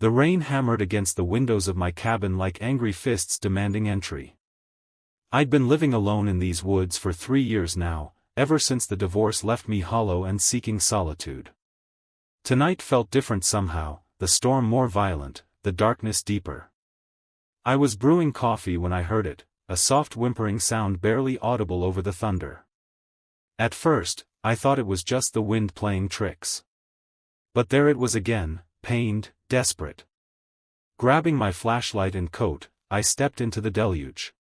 The rain hammered against the windows of my cabin like angry fists demanding entry. I'd been living alone in these woods for 3 years now, ever since the divorce left me hollow and seeking solitude. Tonight felt different somehow, the storm more violent, the darkness deeper. I was brewing coffee when I heard it, a soft whimpering sound barely audible over the thunder. At first, I thought it was just the wind playing tricks. But there it was again, pained, desperate. Grabbing my flashlight and coat, I stepped into the deluge.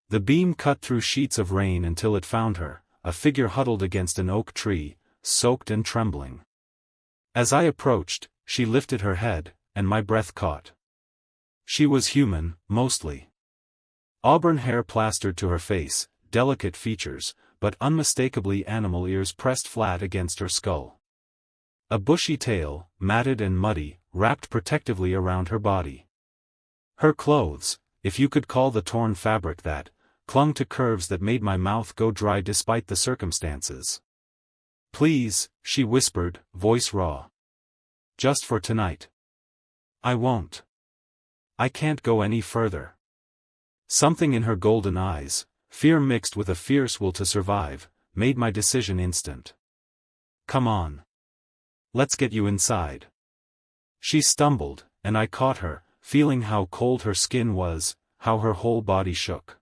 The beam cut through sheets of rain until it found her, a figure huddled against an oak tree, soaked and trembling. As I approached, she lifted her head, and my breath caught. She was human, mostly. Auburn hair plastered to her face, delicate features, but unmistakably animal ears pressed flat against her skull. A bushy tail, matted and muddy, wrapped protectively around her body. Her clothes, if you could call the torn fabric that, clung to curves that made my mouth go dry despite the circumstances. "Please," she whispered, voice raw. "Just for tonight." "I won't. I can't go any further." Something in her golden eyes, fear mixed with a fierce will to survive, made my decision instant. "Come on. Let's get you inside." She stumbled, and I caught her, feeling how cold her skin was, how her whole body shook.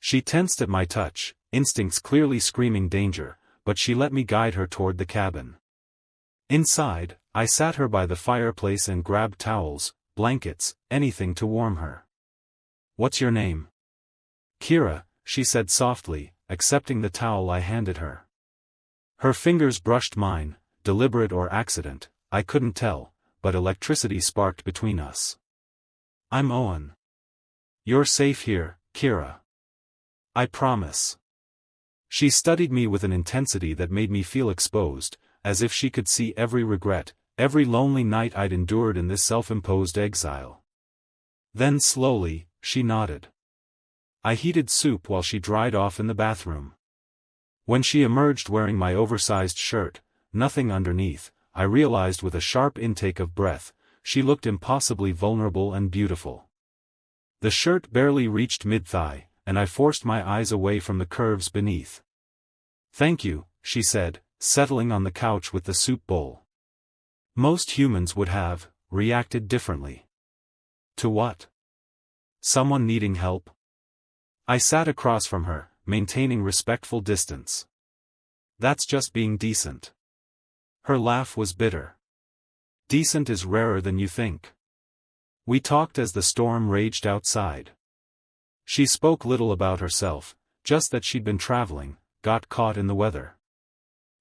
She tensed at my touch, instincts clearly screaming danger, but she let me guide her toward the cabin. Inside, I sat her by the fireplace and grabbed towels, blankets, anything to warm her. "What's your name?" "Kira," she said softly, accepting the towel I handed her. Her fingers brushed mine, deliberate or accident, I couldn't tell, but electricity sparked between us. "I'm Owen. You're safe here, Kira. I promise." She studied me with an intensity that made me feel exposed, as if she could see every regret, every lonely night I'd endured in this self-imposed exile. Then slowly, she nodded. I heated soup while she dried off in the bathroom. When she emerged wearing my oversized shirt, nothing underneath, I realized with a sharp intake of breath, she looked impossibly vulnerable and beautiful. The shirt barely reached mid-thigh, and I forced my eyes away from the curves beneath. "Thank you," she said, settling on the couch with the soup bowl. Most humans would have reacted differently. To what? Someone needing help? I sat across from her, maintaining respectful distance. "That's just being decent." Her laugh was bitter. "Decent is rarer than you think." We talked as the storm raged outside. She spoke little about herself, just that she'd been traveling, got caught in the weather.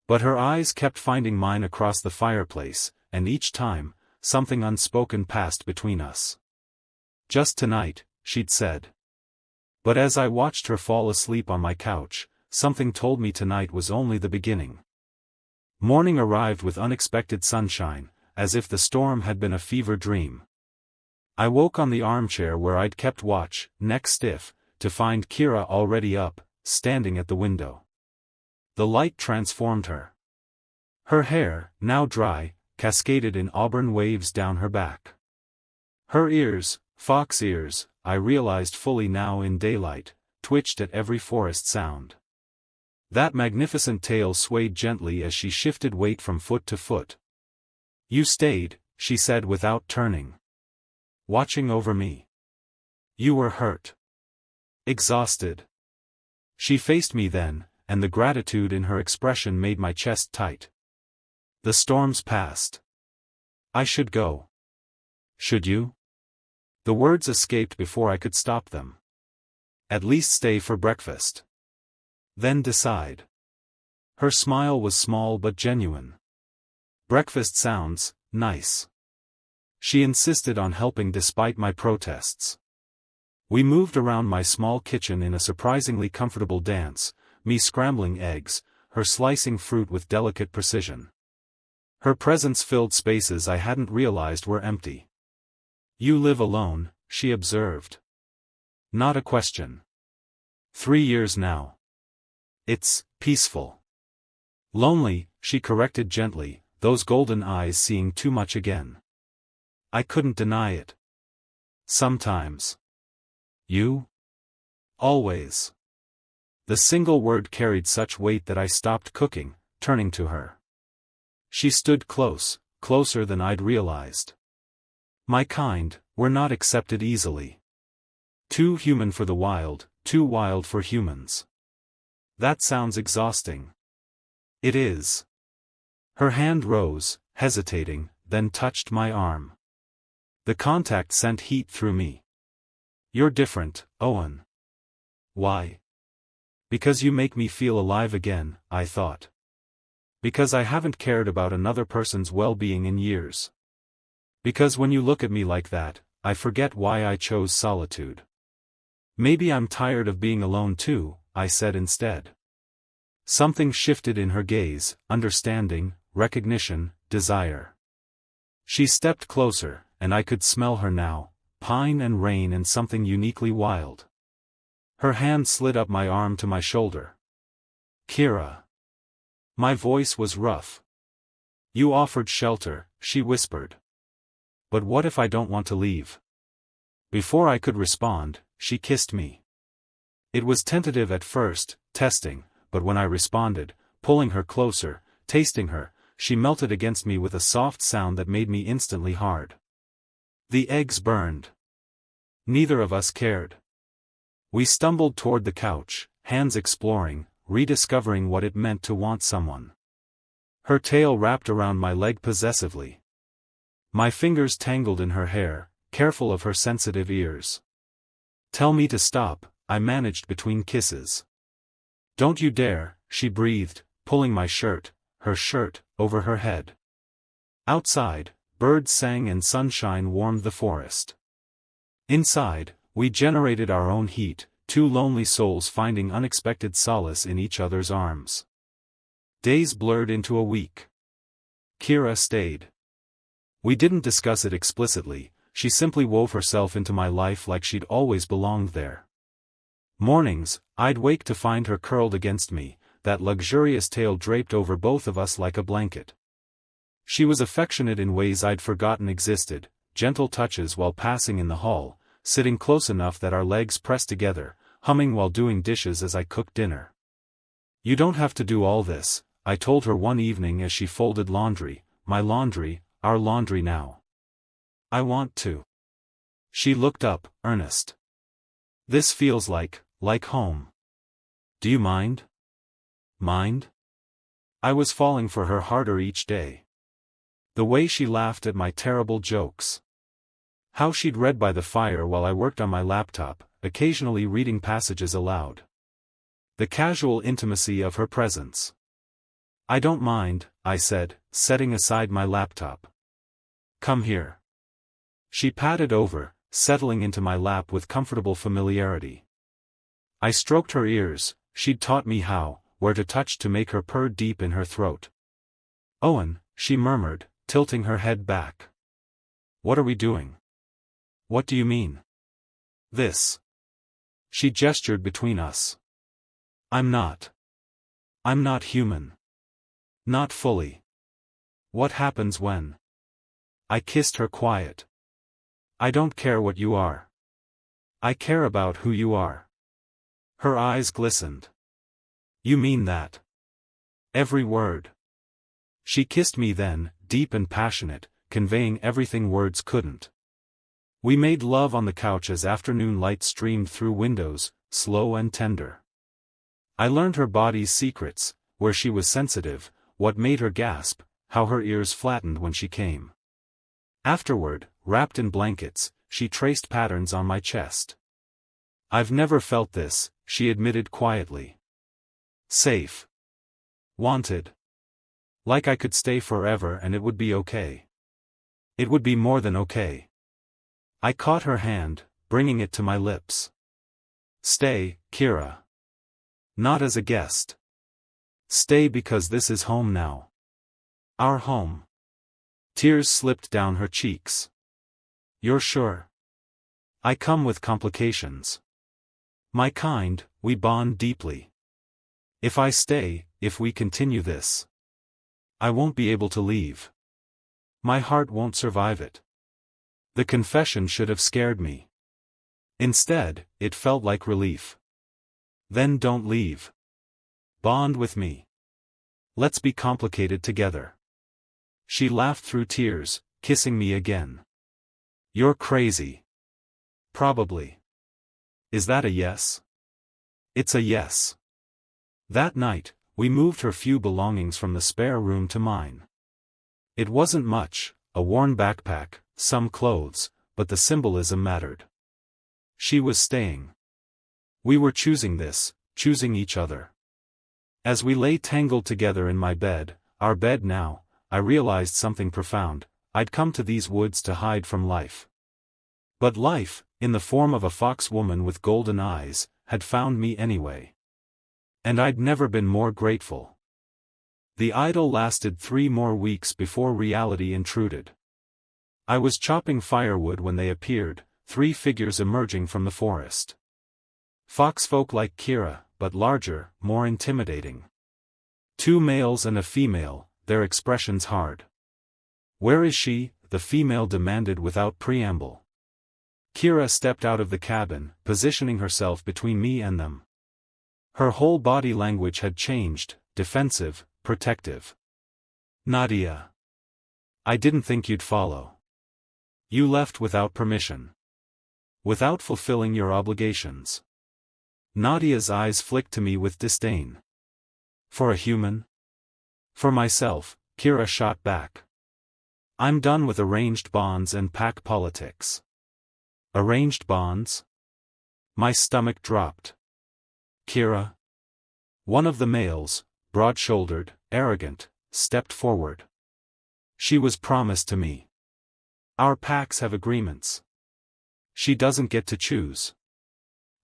But her eyes kept finding mine across the fireplace, and each time, something unspoken passed between us. "Just tonight," she'd said. But as I watched her fall asleep on my couch, something told me tonight was only the beginning. Morning arrived with unexpected sunshine, as if the storm had been a fever dream. I woke on the armchair where I'd kept watch, neck stiff, to find Kira already up, standing at the window. The light transformed her. Her hair, now dry, cascaded in auburn waves down her back. Her ears, fox ears, I realized fully now in daylight, twitched at every forest sound. That magnificent tail swayed gently as she shifted weight from foot to foot. "You stayed," she said without turning. "Watching over me. You were hurt. Exhausted." She faced me then, and the gratitude in her expression made my chest tight. "The storm's passed. I should go." "Should you?" The words escaped before I could stop them. "At least stay for breakfast. Then decide." Her smile was small but genuine. "Breakfast sounds nice." She insisted on helping despite my protests. We moved around my small kitchen in a surprisingly comfortable dance, me scrambling eggs, her slicing fruit with delicate precision. Her presence filled spaces I hadn't realized were empty. "You live alone," she observed. "Not a question. 3 years now. It's peaceful." "Lonely," she corrected gently, those golden eyes seeing too much again. I couldn't deny it. Sometimes. You? Always. The single word carried such weight that I stopped cooking, turning to her. She stood close, closer than I'd realized. My kind, were not accepted easily. Too human for the wild, too wild for humans. That sounds exhausting. It is. Her hand rose, hesitating, then touched my arm. The contact sent heat through me. You're different, Owen. Why? Because you make me feel alive again, I thought. Because I haven't cared about another person's well-being in years. Because when you look at me like that, I forget why I chose solitude. Maybe I'm tired of being alone too, I said instead. Something shifted in her gaze, understanding, recognition, desire. She stepped closer, and I could smell her now, pine and rain and something uniquely wild. Her hand slid up my arm to my shoulder. Kira. My voice was rough. You offered shelter, she whispered. But what if I don't want to leave? Before I could respond, she kissed me. It was tentative at first, testing, but when I responded, pulling her closer, tasting her, she melted against me with a soft sound that made me instantly hard. The eggs burned. Neither of us cared. We stumbled toward the couch, hands exploring, rediscovering what it meant to want someone. Her tail wrapped around my leg possessively. My fingers tangled in her hair, careful of her sensitive ears. Tell me to stop, I managed between kisses. Don't you dare, she breathed, pulling my shirt, her shirt, over her head. Outside, birds sang and sunshine warmed the forest. Inside, we generated our own heat, two lonely souls finding unexpected solace in each other's arms. Days blurred into a week. Kira stayed. We didn't discuss it explicitly, she simply wove herself into my life like she'd always belonged there. Mornings, I'd wake to find her curled against me, that luxurious tail draped over both of us like a blanket. She was affectionate in ways I'd forgotten existed, gentle touches while passing in the hall, sitting close enough that our legs pressed together, humming while doing dishes as I cooked dinner. You don't have to do all this, I told her one evening as she folded laundry, my laundry, our laundry now. I want to. She looked up, earnest. This feels like home. Do you mind? Mind? I was falling for her harder each day. The way she laughed at my terrible jokes. How she'd read by the fire while I worked on my laptop, occasionally reading passages aloud. The casual intimacy of her presence. I don't mind, I said, setting aside my laptop. Come here. She patted over, settling into my lap with comfortable familiarity. I stroked her ears, she'd taught me how, where to touch to make her purr deep in her throat. Owen, she murmured, tilting her head back. What are we doing? What do you mean? This. She gestured between us. I'm not human. Not fully. What happens when? I kissed her quiet. I don't care what you are. I care about who you are. Her eyes glistened. You mean that? Every word. She kissed me then, deep and passionate, conveying everything words couldn't. We made love on the couch as afternoon light streamed through windows, slow and tender. I learned her body's secrets, where she was sensitive, what made her gasp, how her ears flattened when she came. Afterward, wrapped in blankets, she traced patterns on my chest. I've never felt this, she admitted quietly. Safe. Wanted. Like I could stay forever and it would be okay. It would be more than okay. I caught her hand, bringing it to my lips. Stay, Kira. Not as a guest. Stay because this is home now. Our home. Tears slipped down her cheeks. You're sure? I come with complications. My kind, we bond deeply. If I stay, if we continue this, I won't be able to leave. My heart won't survive it. The confession should have scared me. Instead, it felt like relief. Then don't leave. Bond with me. Let's be complicated together. She laughed through tears, kissing me again. You're crazy. Probably. Is that a yes? It's a yes. That night, we moved her few belongings from the spare room to mine. It wasn't much, a worn backpack, some clothes, but the symbolism mattered. She was staying. We were choosing this, choosing each other. As we lay tangled together in my bed, our bed now, I realized something profound. I'd come to these woods to hide from life. But life, in the form of a fox woman with golden eyes, had found me anyway. And I'd never been more grateful. The idyll lasted 3 more weeks before reality intruded. I was chopping firewood when they appeared, 3 figures emerging from the forest. Foxfolk like Kira, but larger, more intimidating. 2 males and a female, their expressions hard. Where is she? The female demanded without preamble. Kira stepped out of the cabin, positioning herself between me and them. Her whole body language had changed, defensive, protective. Nadia. I didn't think you'd follow. You left without permission. Without fulfilling your obligations. Nadia's eyes flicked to me with disdain. For a human? For myself, Kira shot back. I'm done with arranged bonds and pack politics. Arranged bonds? My stomach dropped. Kira? One of the males, broad-shouldered, arrogant, stepped forward. She was promised to me. Our packs have agreements. She doesn't get to choose.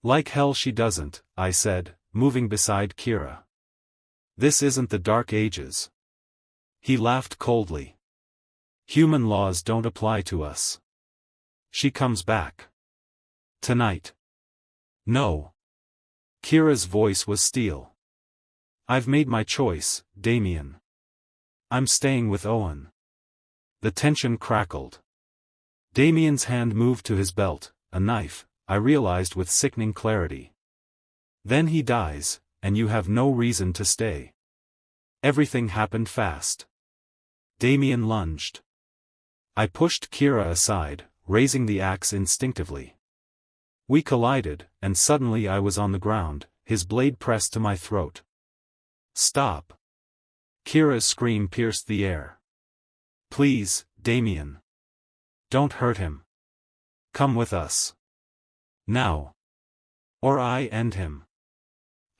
Like hell she doesn't, I said, moving beside Kira. This isn't the Dark Ages. He laughed coldly. Human laws don't apply to us. She comes back. Tonight. No. Kira's voice was steel. I've made my choice, Damien. I'm staying with Owen. The tension crackled. Damien's hand moved to his belt, a knife, I realized with sickening clarity. Then he dies, and you have no reason to stay. Everything happened fast. Damien lunged. I pushed Kira aside, raising the axe instinctively. We collided, and suddenly I was on the ground, his blade pressed to my throat. Stop. Kira's scream pierced the air. Please, Damien. Don't hurt him. Come with us. Now. Or I end him.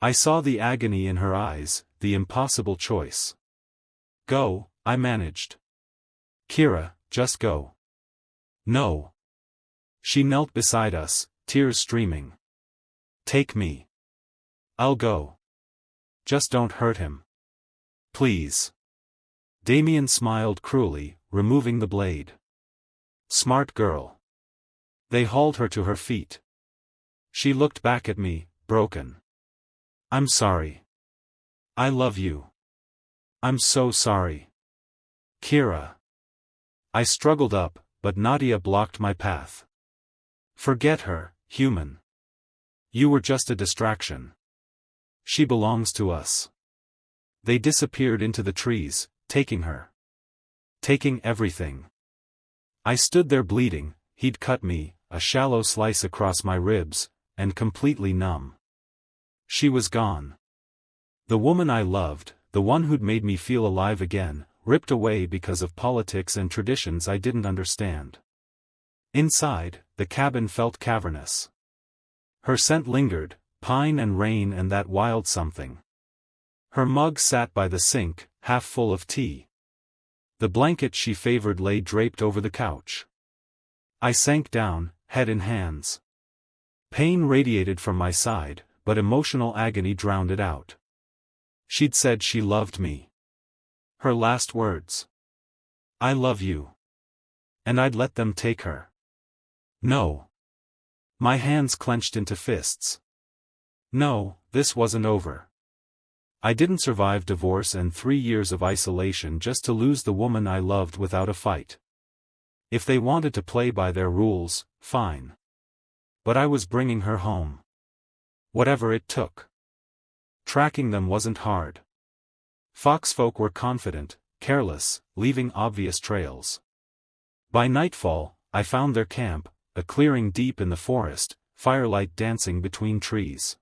I saw the agony in her eyes, the impossible choice. Go, I managed. Kira, just go. No. She knelt beside us, tears streaming. Take me. I'll go. Just don't hurt him. Please. Damien smiled cruelly, removing the blade. Smart girl. They hauled her to her feet. She looked back at me, broken. I'm sorry. I love you. I'm so sorry. Kira. I struggled up, but Nadia blocked my path. Forget her, human. You were just a distraction. She belongs to us. They disappeared into the trees, taking her. Taking everything. I stood there bleeding, he'd cut me, a shallow slice across my ribs, and completely numb. She was gone. The woman I loved, the one who'd made me feel alive again, ripped away because of politics and traditions I didn't understand. Inside, the cabin felt cavernous. Her scent lingered, pine and rain and that wild something. Her mug sat by the sink, half full of tea. The blanket she favored lay draped over the couch. I sank down, head in hands. Pain radiated from my side, but emotional agony drowned it out. She'd said she loved me. Her last words. I love you. And I'd let them take her. No. My hands clenched into fists. No, this wasn't over. I didn't survive divorce and 3 years of isolation just to lose the woman I loved without a fight. If they wanted to play by their rules, fine. But I was bringing her home. Whatever it took. Tracking them wasn't hard. Foxfolk were confident, careless, leaving obvious trails. By nightfall, I found their camp, a clearing deep in the forest, firelight dancing between trees.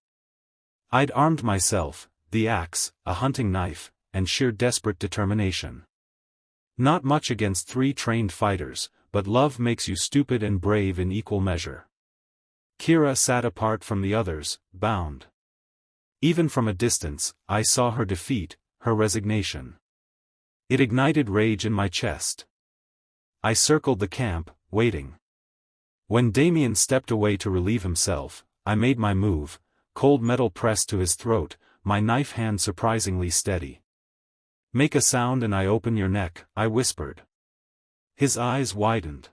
I'd armed myself, the axe, a hunting knife, and sheer desperate determination. Not much against 3 trained fighters, but love makes you stupid and brave in equal measure. Kira sat apart from the others, bound. Even from a distance, I saw her defeat, her resignation. It ignited rage in my chest. I circled the camp, waiting. When Damien stepped away to relieve himself, I made my move, cold metal pressed to his throat, my knife hand surprisingly steady. "Make a sound and I open your neck," I whispered. His eyes widened.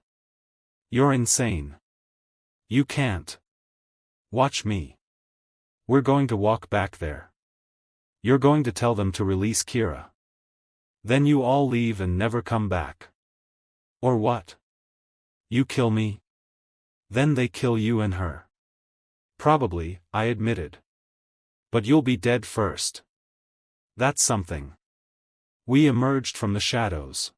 "You're insane. You can't. Watch me. We're going to walk back there. You're going to tell them to release Kira. Then you all leave and never come back. Or what? You kill me? Then they kill you and her." "Probably," I admitted. "But you'll be dead first. That's something." We emerged from the shadows.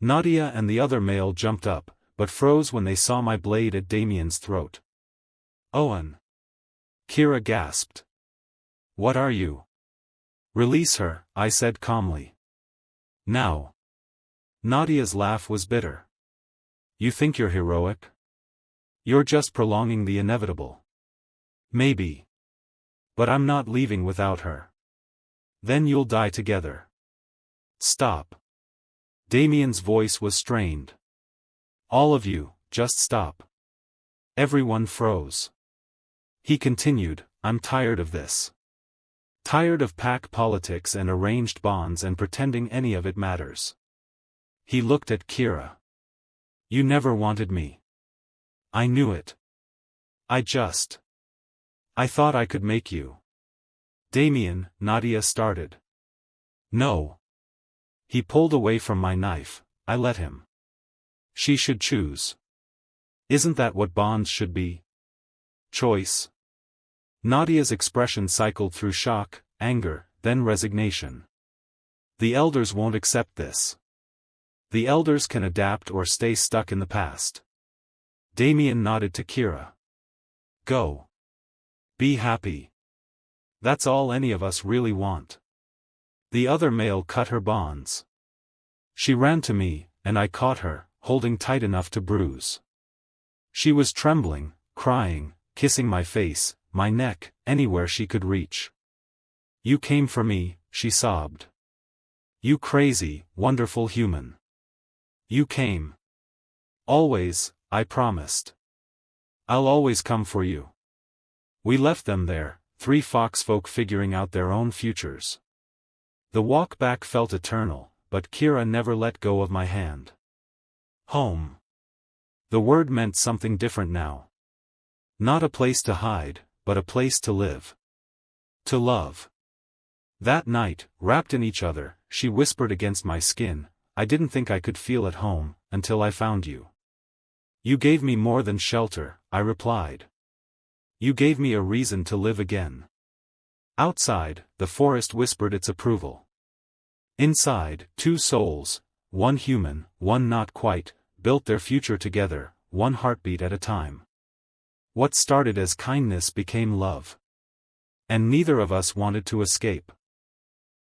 Nadia and the other male jumped up, but froze when they saw my blade at Damien's throat. "Owen!" Kira gasped. "What are you?" "Release her," I said calmly. "Now." Nadia's laugh was bitter. "You think you're heroic? You're just prolonging the inevitable." "Maybe. But I'm not leaving without her. Then you'll die together." "Stop." Damien's voice was strained. "All of you, just stop." Everyone froze. He continued, "I'm tired of this. Tired of pack politics and arranged bonds and pretending any of it matters." He looked at Kira. "You never wanted me. I knew it. I thought I could make you." "Damien," Nadia started. "No." He pulled away from my knife. I let him. "She should choose. Isn't that what bonds should be? Choice." Nadia's expression cycled through shock, anger, then resignation. "The elders won't accept this. The elders can adapt or stay stuck in the past." Damien nodded to Kira. "Go. Be happy. That's all any of us really want." The other male cut her bonds. She ran to me, and I caught her, holding tight enough to bruise. She was trembling, crying, kissing my face, my neck, anywhere she could reach. "You came for me," she sobbed. "You crazy, wonderful human. You came. Always," I promised. "I'll always come for you." We left them there, 3 foxfolk figuring out their own futures. The walk back felt eternal, but Kira never let go of my hand. Home. The word meant something different now. Not a place to hide, but a place to live. To love. That night, wrapped in each other, she whispered against my skin, "I didn't think I could feel at home, until I found you." "You gave me more than shelter," I replied. "You gave me a reason to live again." Outside, the forest whispered its approval. Inside, 2 souls, one human, one not quite, built their future together, one heartbeat at a time. What started as kindness became love. And neither of us wanted to escape.